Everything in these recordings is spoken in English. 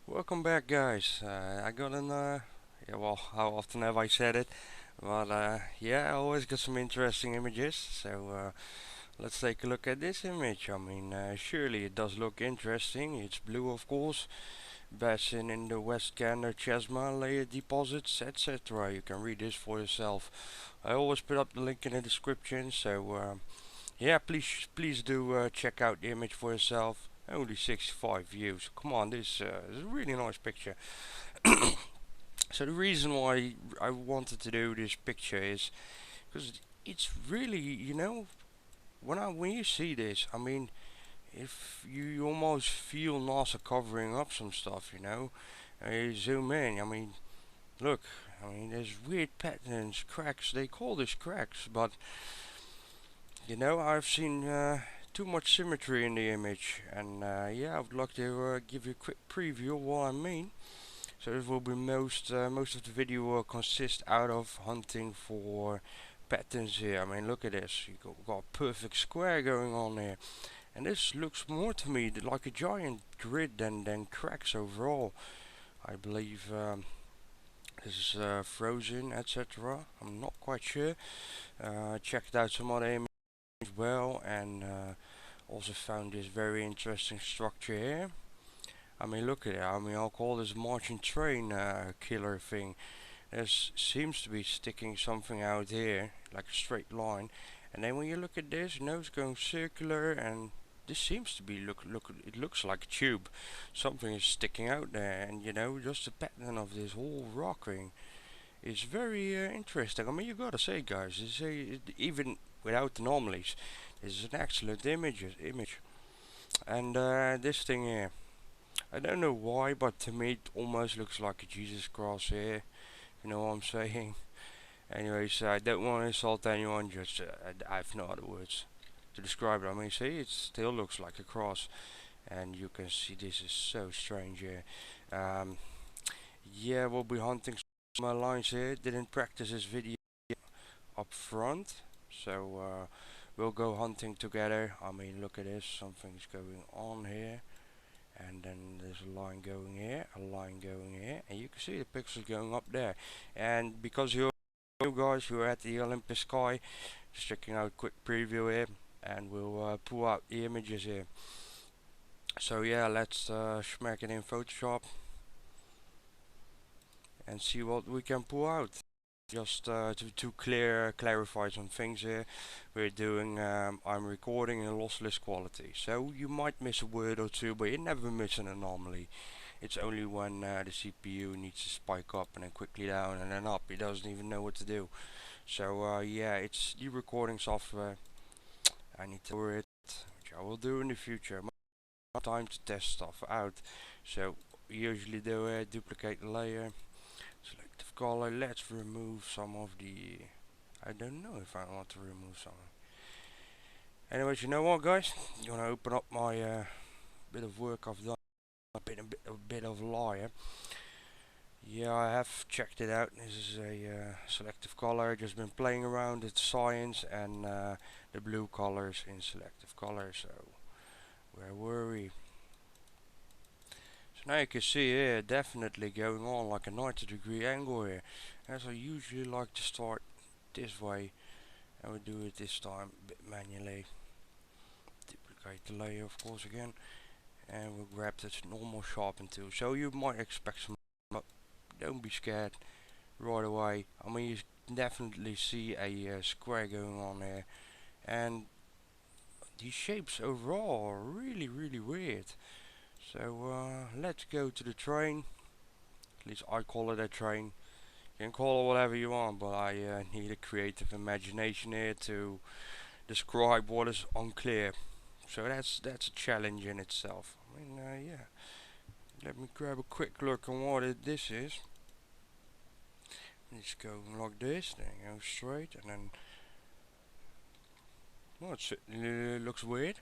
Welcome back, guys. I got an, yeah, well, how often have I said it? But, yeah, I always got some interesting images. So, let's take a look at this image. I mean, surely it does look interesting. It's blue, of course. Basin in the West Gander Chesma layer deposits, etc. You can read this for yourself. I always put up the link in the description. So, yeah, please do check out the image for yourself. Only 65 views. Come on, this is a really nice picture. So the reason why I wanted to do this picture is because it's really, when you see this, I mean, if you almost feel NASA covering up some stuff, you zoom in. I mean, look, I mean, there's weird patterns, cracks. They call this cracks, but I've seen too much symmetry in the image, and yeah, I would like to give you a quick preview of what I mean. So this will be most of the video will consist out of hunting for patterns here. I mean, look at this. You got a perfect square going on here, and this looks more to me like a giant grid than cracks overall. I believe this is frozen, etc. I'm not quite sure. Checked out some other images as well, and also found this very interesting structure here. I mean, look at it. I mean, I'll call this Martian train killer thing. There seems to be sticking something out here, like a straight line. And then when you look at this, it's going circular, and this seems to be look. It looks like a tube. Something is sticking out there, and just the pattern of this whole rock ring is very interesting. I mean, you gotta say, guys, even without anomalies, this is an excellent image. And this thing here. I don't know why, but to me it almost looks like a Jesus cross here. You know what I'm saying? Anyways, I don't want to insult anyone. Just I have no other words to describe it. I mean, see, it still looks like a cross, and you can see this is so strange here. Um, yeah, we'll be hunting my lines here. Didn't practice this video up front, so we'll go hunting together. I mean, look at this. Something's going on here. And then there's a line going here, a line going here, and you can see the pixels going up there. And because you guys who are at the Olympus Sky, just checking out a quick preview here, and we'll pull out the images here. So yeah, let's smack it in Photoshop and see what we can pull out. Just to clarify some things here, I'm recording in lossless quality, so you might miss a word or two, but you never miss an anomaly. It's only when the CPU needs to spike up and then quickly down and then up. It doesn't even know what to do. So yeah, it's the recording software. I need to lower it, which I will do in the future. Time to test stuff out. So usually do duplicate the layer, selective color. Let's remove some of the. I don't know if I want to remove some. Anyways, you know what, guys? You want to open up my bit of work I've done. A bit of liar. Yeah, I have checked it out. This is a selective color. Just been playing around with science and the blue colors in selective color. So where were we? So now you can see here definitely going on like a 90-degree angle here. As I usually like to start this way, and we do it this time a bit manually. Duplicate the layer, of course, again, and we'll grab this normal sharpen tool. So you might expect some, but don't be scared right away. I mean, you definitely see a square going on here, and these shapes overall are really weird. So let's go to the train. At least I call it a train. You can call it whatever you want, but I need a creative imagination here to describe what is unclear. So that's a challenge in itself. I mean, yeah. Let me grab a quick look on what this is. Let's go like this, then go straight, and then well, it looks weird,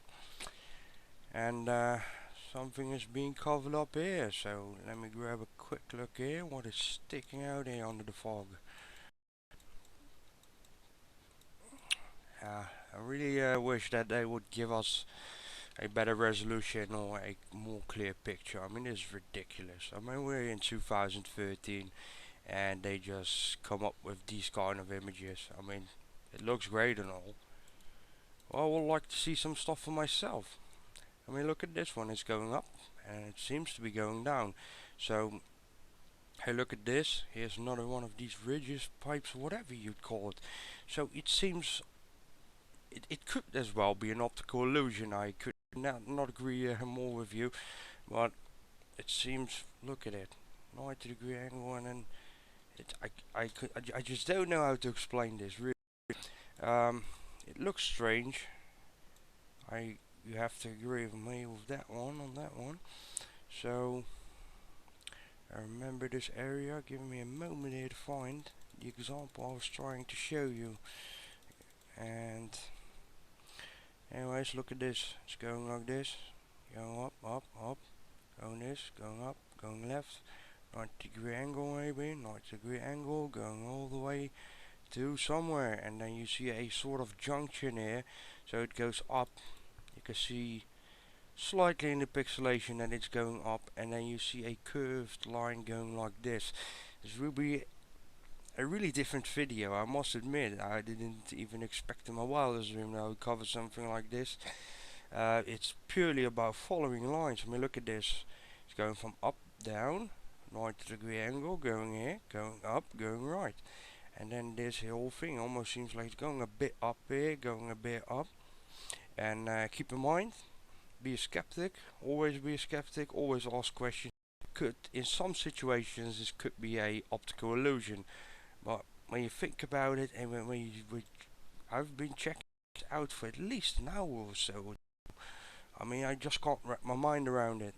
and something is being covered up here. So let me grab a quick look here. What is sticking out here under the fog? I really wish that they would give us a better resolution or a more clear picture. I mean, it's ridiculous. I mean, we're in 2013 and they just come up with these kind of images. I mean, it looks great and all. Well, I would like to see some stuff for myself. I mean, look at this one. It's going up and it seems to be going down. So, hey, look at this. Here's another one of these ridges, pipes, whatever you'd call it. So it seems it could as well be an optical illusion. I could not agree more with you, but it seems, look at it, 90-degree angle, and then I just don't know how to explain this really. It looks strange. You have to agree with me with that one, on that one. So I remember this area. Give me a moment here to find the example I was trying to show you. And anyways, look at this. It's going like this, going up, up, up, going this, going up, going left, 90-degree angle maybe, 90-degree angle, going all the way to somewhere, and then you see a sort of junction here, so it goes up. You can see slightly in the pixelation that it's going up, and then you see a curved line going like this. This will be a really different video, I must admit. I didn't even expect in my wildest dream that I would cover something like this. It's purely about following lines. I mean, look at this. It's going from up, down, 90-degree angle, going here, going up, going right. And then this whole thing almost seems like it's going a bit up here, going a bit up. And keep in mind, be a skeptic, always be a skeptic, always ask questions. In some situations, this could be a optical illusion. But when you think about it, and I've been checking it out for at least an hour or so. I mean, I just can't wrap my mind around it.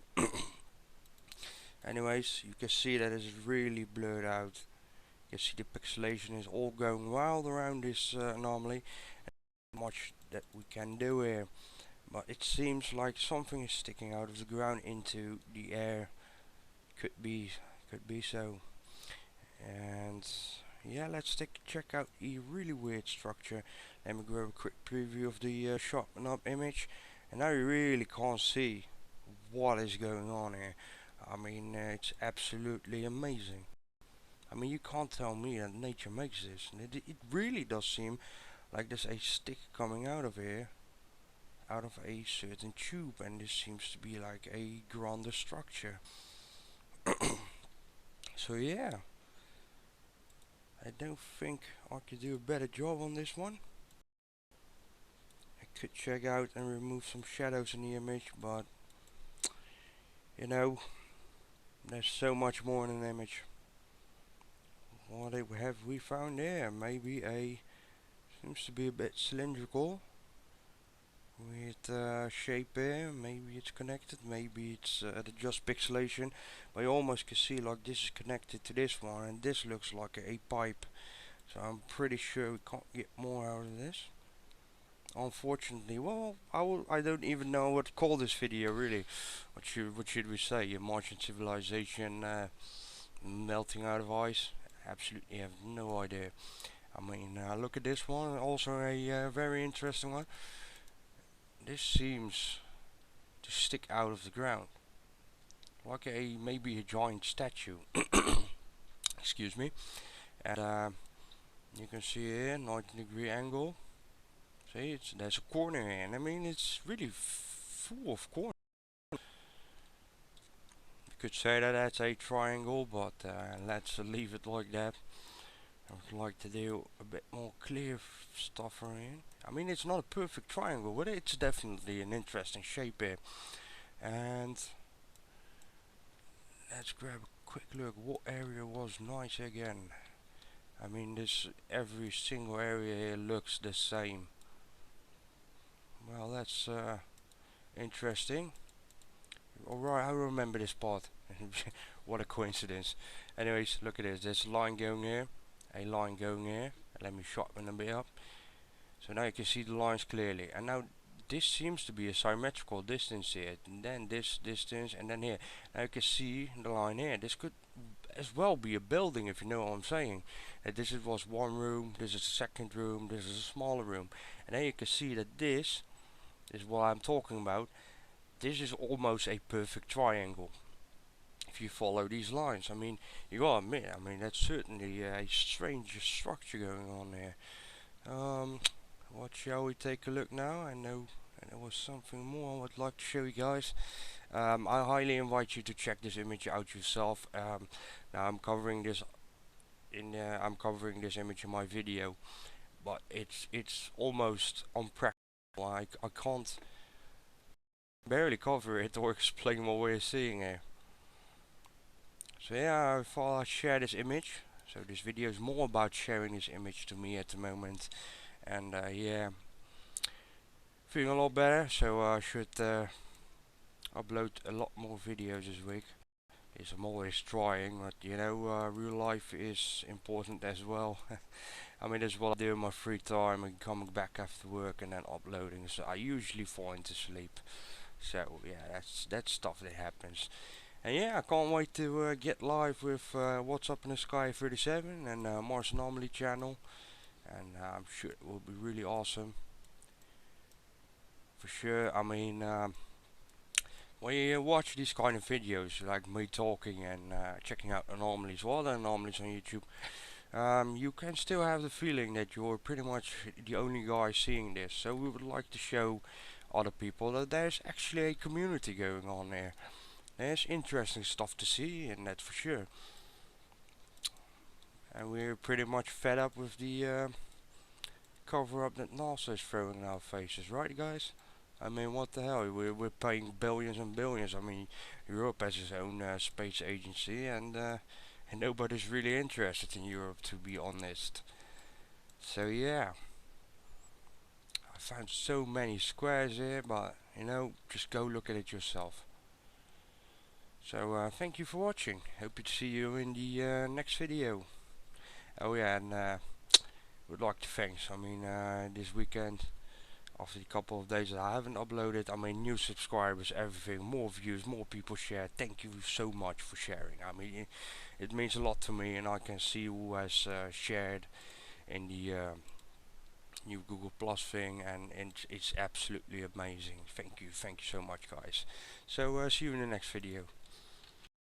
Anyways, you can see that it's really blurred out. You can see the pixelation is all going wild around this anomaly. Not much that we can do here, but it seems like something is sticking out of the ground into the air. Could be so. And yeah, let's check out a really weird structure. Let me grab a quick preview of the sharpen up image, and now you really can't see what is going on here. I mean, it's absolutely amazing. I mean, you can't tell me that nature makes this. It really does seem like there's a stick coming out of here, out of a certain tube, and this seems to be like a grander structure. So yeah, I don't think I could do a better job on this one. I could check out and remove some shadows in the image, but you know, there's so much more in an image. What have we found there? Maybe seems to be a bit cylindrical with shape here. Maybe it's connected, maybe it's just pixelation, but you almost can see like this is connected to this one, and this looks like a pipe. So I'm pretty sure we can't get more out of this, unfortunately. Well, I don't even know what to call this video really. What should we say? A Martian civilization melting out of ice? Absolutely have no idea. I mean, look at this one, also a very interesting one. This seems to stick out of the ground, like maybe a giant statue. Excuse me. And you can see here, 90-degree angle. See, there's a corner here, and I mean it's really full of corners. You could say that that's a triangle, but let's leave it like that. I would like to do a bit more clear stuff around. I mean, it's not a perfect triangle, but it's definitely an interesting shape here. And let's grab a quick look. What area was nice again? I mean, every single area here looks the same. Well, that's interesting. Alright, I remember this part. What a coincidence. Anyways, look at this. There's a line going here, a line going here. Let me sharpen a bit up. So now you can see the lines clearly. And now this seems to be a symmetrical distance here. And then this distance, and then here. Now you can see the line here. This could as well be a building, if you know what I'm saying. This was one room, this is a second room, this is a smaller room. And then you can see that this is what I'm talking about. This is almost a perfect triangle. If you follow these lines, I mean, you gotta admit, I mean, that's certainly a strange structure going on there. What shall we take a look now? I know there was something more I would like to show you guys. I highly invite you to check this image out yourself. Now I'm covering this image in my video, but it's almost unpractical. I can't barely cover it or explain what we're seeing here. So yeah, I thought I'd share this image. So this video is more about sharing this image to me at the moment, and yeah, feeling a lot better. So I should upload a lot more videos this week. Yes, I'm always trying, but you know, real life is important as well. I mean, that's what I do in my free time and coming back after work and then uploading. So I usually fall into sleep. So yeah, that's stuff that happens. And yeah, I can't wait to get live with What's Up in the Sky 37 and Mars Anomaly channel. And I'm sure it will be really awesome. For sure, I mean, when you watch these kind of videos, like me talking and checking out anomalies, what other anomalies on YouTube, you can still have the feeling that you're pretty much the only guy seeing this. So we would like to show other people that there's actually a community going on there. There's interesting stuff to see, and that's for sure. And we're pretty much fed up with the cover up that NASA is throwing in our faces, right, guys? I mean, what the hell? We're paying billions and billions. I mean, Europe has its own space agency, and nobody's really interested in Europe, to be honest. So yeah, I found so many squares here, but you know, just go look at it yourself. So thank you for watching. Hope to see you in the next video. Oh yeah, and would like to thanks. I mean, this weekend, after the couple of days that I haven't uploaded, I mean, new subscribers, everything, more views, more people share. Thank you so much for sharing. I mean, it means a lot to me, and I can see who has shared in the new Google Plus thing, and it's absolutely amazing. Thank you so much, guys. So see you in the next video.